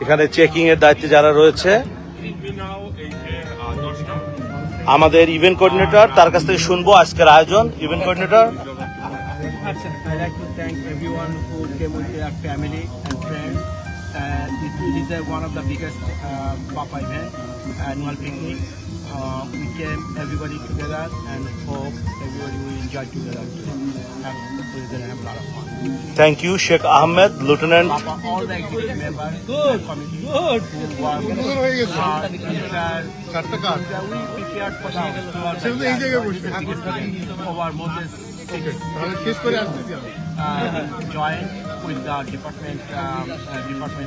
এখানে চেকিং এর দায়িত্বে যারা রয়েছে আমাদের ইভেন্ট কোঅর্ডিনেটর, তার কাছ থেকে শুনবো আজকের আয়োজন। Event coordinator, I'd like to thank everyone who came with their family and friends. It is one of the biggest Papa event, annual picnic. We came everybody together and hope everybody will enjoy together. We're going to have a lot of fun. Thank you Sheikh Ahmed, lieutenant. Papa, all the executive members, committee, who work hard, we prepared for our Moses join with the department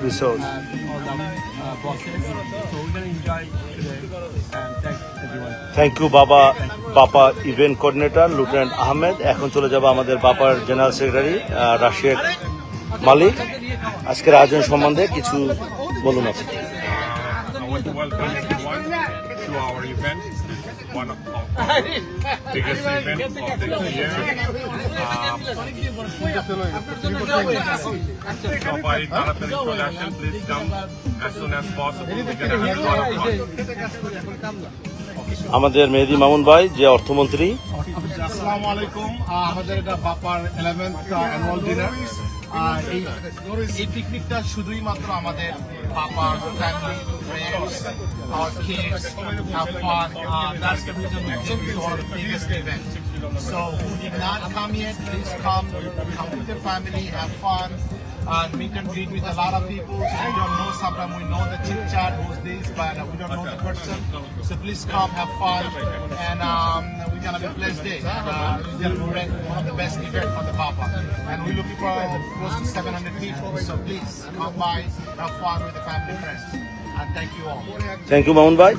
Resource. all the bosses. So we're going to enjoy today and thanks everyone. Thank you BAPA event coordinator lieutenant Ahmed. এখন চলে যাব আমাদের বাপার general secretary Rashid Malik. আজকের আয়োজন সম্বন্ধে কিছু বলুন আপনি। I want to welcome everyone to our event. This is one of the biggest events of the year. সবাই তাড়াতাড়ি চলে আসেন, please come as soon as possible. We're going to have a lot of fun. আমাদের মেহেদি মামুন ভাই যে অর্থমন্ত্রী। আসসালামু আলাইকুম। আমাদের এটা বাপার 11th অ্যানুয়াল ডিনার। এই পিকনিকটা শুধুই মাত্র আমাদের বাপার family, friends, our kids have fun. That's the reason we took it to our biggest event. So who did not come yet, please come with your family, have fun. And meet and greet with a lot of people. So we don't know, sometimes we know the chit chat, who's this, but we don't know the person. So please come, have fun, and we're gonna have a blessed day. It's gonna be one of the best events for the Papa, and we're looking for close to 700 people. So please come by, have fun with the family, friends, and thank you all. Thank you Mamun ভাই।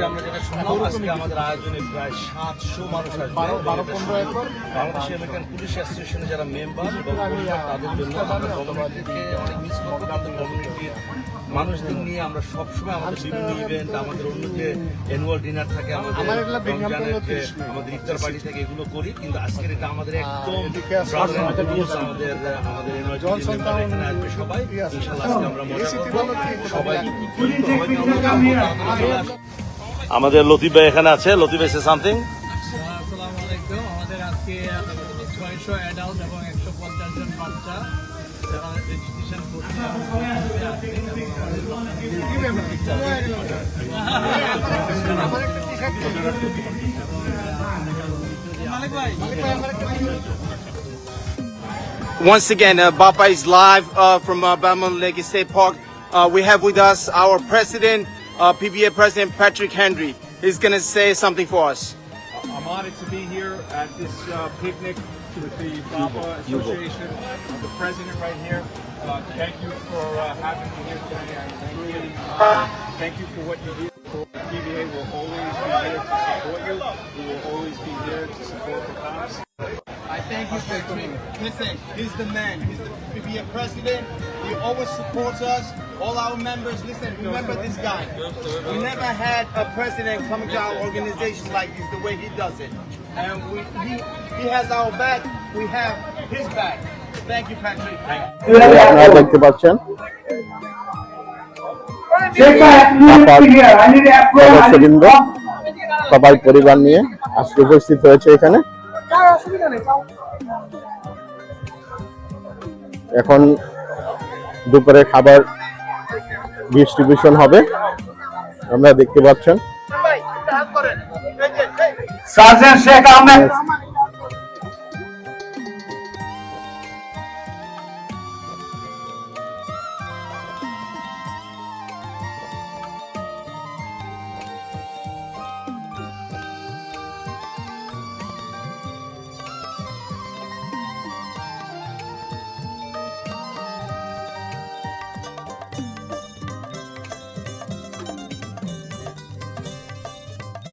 আমরা যেটা শুনলাম, আজকে আমাদের আয়োজনে প্রায় 700 মানুষ আসবে। 12-15 একর বাংলাদেশ আমেরিকান পুলিশ অ্যাসোসিয়েশনের যারা মেম্বার এবং পরিবার, তাদের জন্য আমরা কমিউনিটিকে অনেক মিস করবো। আমাদের কমিউনিটির মানুষদের নিয়ে আমরা সবসময় আমাদের বিভিন্ন ইভেন্ট, আমাদের অন্য যে অ্যানুয়াল ডিনার থাকে, আমাদের রমজানের যে আমাদের ইফতার পার্টি থাকে, এগুলো করি। কিন্তু আজকের এটা আমাদের একদম আমাদের এখানে আসবে সবাই। ইনশাআল্লাহ আজকে আমরা মজা করবো। সবাই আমাদের লতিফ ভাই এখানে আছে। লতিফ ভাই সে সামথিং। আসসালামু আলাইকুম। আমাদের আজকে 600 অ্যাডাল্ট এবং 150 জন বাচ্চা যারা রেজিস্ট্রেশন করছে Once again, Bapa is live from Balmond Lake State Park. We have with us our president, PBA President Patrick Henry. He's going to say something for us. I'm honored to be here at this picnic with the Papa Association. The president right here. Thank you for having me here today. And really, thank you for what you do. PBA will always be here to support you. We will always be here to support the cause. I thank you, Patrick. Listen, he's the man. He's the PBA president. He always supports us. All our members, listen, remember this guy. We never had a president coming to our organization like this, the way he does it. And he has our back. We have his back. Thank you, Patrick. আপনারা দেখতে পাচ্ছেন সদস্যবৃন্দ সবাই পরিবার নিয়ে আজকে উপস্থিত হয়েছে এখানে। এখন দুপুরে খাবার ডিস্ট্রিবিউশন হবে, আপনারা দেখতে পাচ্ছেন। সার্জেন্ট শেখ আহমেদ